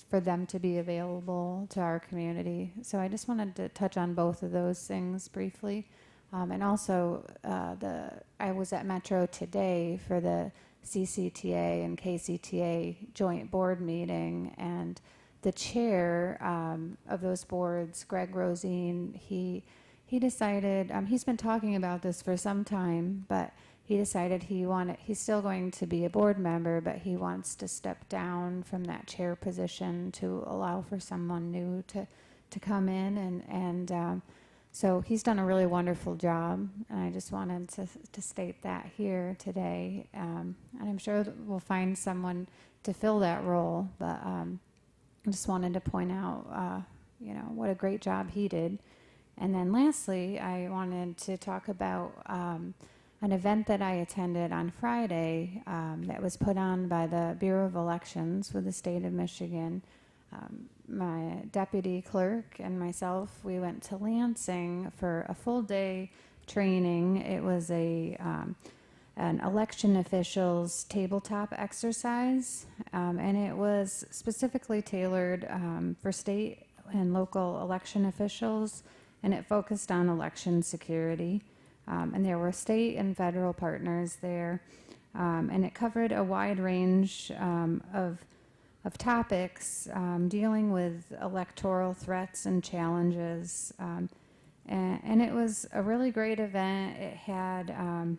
for them to be available to our community. So I just wanted to touch on both of those things briefly. And also, I was at Metro today for the CCTA and KCTA joint board meeting, and the chair of those boards, Greg Rosine, he decided, he's been talking about this for some time, but he decided he's still going to be a board member, but he wants to step down from that chair position to allow for someone new to come in. And so he's done a really wonderful job, and I just wanted to state that here today. And I'm sure that we'll find someone to fill that role, but I just wanted to point out, you know, what a great job he did. And then lastly, I wanted to talk about an event that I attended on Friday that was put on by the Bureau of Elections for the state of Michigan. My deputy clerk and myself, we went to Lansing for a full day training. It was an election officials tabletop exercise, and it was specifically tailored for state and local election officials, and it focused on election security. And there were state and federal partners there, and it covered a wide range of topics dealing with electoral threats and challenges. And it was a really great event. It had,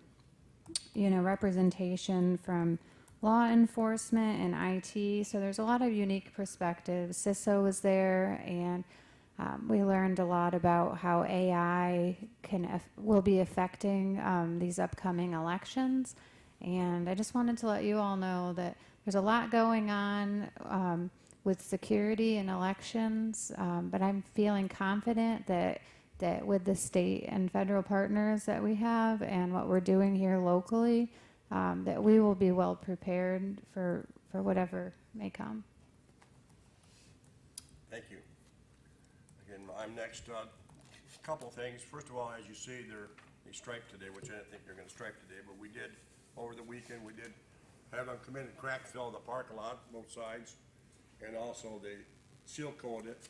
you know, representation from law enforcement and IT, so there's a lot of unique perspectives. CISO was there, and we learned a lot about how AI will be affecting these upcoming elections. And I just wanted to let you all know that there's a lot going on with security and elections, but I'm feeling confident that with the state and federal partners that we have and what we're doing here locally, that we will be well prepared for whatever may come. Thank you. Again, I'm next. couple of things. First of all, as you see, they striped today, which I didn't think they were gonna stripe today, but we did, over the weekend, we did have them come in and crack fill the parking lot, both sides, and also they seal coated it,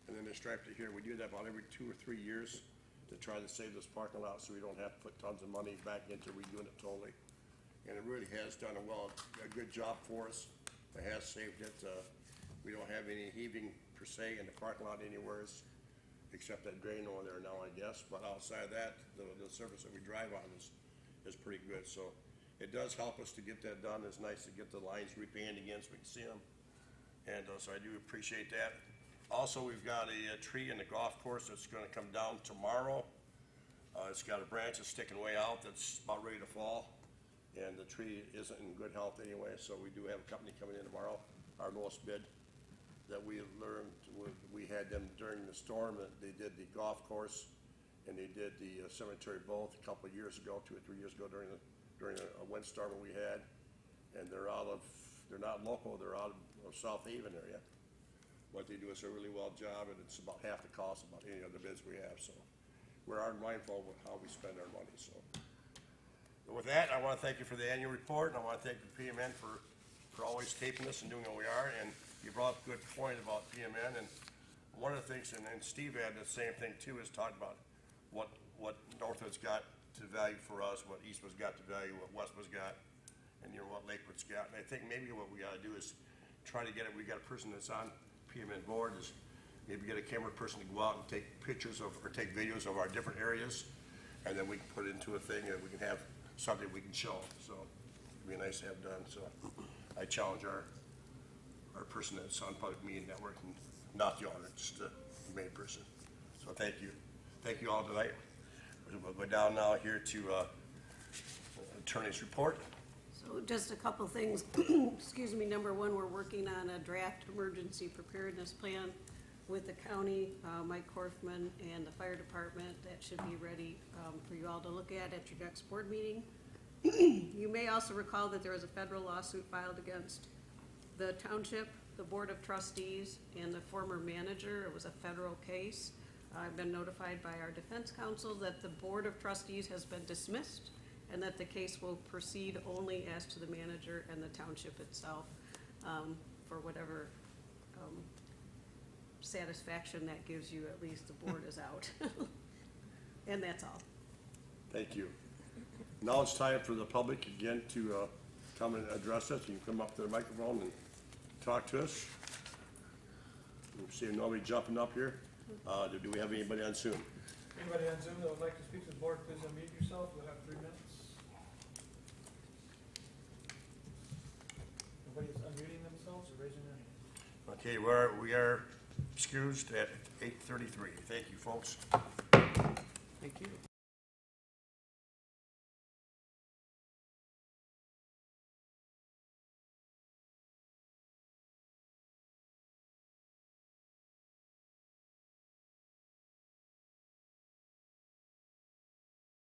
and then they striped it here. We do that about every 2 or 3 years to try to save this parking lot, so we don't have to put tons of money back into redoing it totally. And it really has done a good job for us. It has saved it. We don't have any heaving per se in the parking lot anywhere, except that drain over there now, I guess. But outside of that, the surface that we drive on is pretty good. So it does help us to get that done. It's nice to get the lines repainted again so we can see them. And so I do appreciate that. Also, we've got a tree in the golf course that's gonna come down tomorrow. It's got a branch that's sticking way out that's about ready to fall. And the tree isn't in good health anyway, so we do have a company coming in tomorrow, our lowest bid, that we learned, we had them during the storm, that they did the golf course, and they did the cemetery both a couple of years ago, 2 or 3 years ago during a windstorm that we had. And they're not local, they're out of South Haven area. What they do is a really well job, and it's about half the cost of about any other bids we have, so we're mindful of how we spend our money, so. With that, I want to thank you for the annual report, and I want to thank the PMN for always taping us and doing what we are. And you brought up a good point about PMN, and one of the things, and Steve had the same thing too, is talk about what Northwood's got to value for us, what Eastwood's got to value, what Westwood's got, and what Lakewood's got. And I think maybe what we got to do is try to get it. We got a person that's on PMN board, is maybe get a camera person to go out and take pictures or take videos of our different areas, and then we can put it into a thing that we can have something we can show, so it'd be nice to have done. So I challenge our person that's on Public Media Network, and not the owner, just the main person. So thank you all tonight. We'll go down now here to attorney's report. So just a couple things. Excuse me. Number one, we're working on a draft emergency preparedness plan with the county, Mike Korfman, and the fire department. That should be ready for you all to look at your next board meeting. You may also recall that there was a federal lawsuit filed against the township, the board of trustees, and the former manager. It was a federal case. I've been notified by our defense counsel that the board of trustees has been dismissed, and that the case will proceed only as to the manager and the township itself, for whatever satisfaction that gives you. At least the board is out. And that's all. Thank you. Now it's time for the public again to come and address us. You can come up to the microphone and talk to us. We see nobody jumping up here. Do we have anybody on Zoom? Anybody on Zoom that would like to speak to the board, please unmute yourself. You'll have 3 minutes. Nobody's unmuting themselves or raising their hand. Okay, we are excused at 8:33. Thank you, folks. Thank you.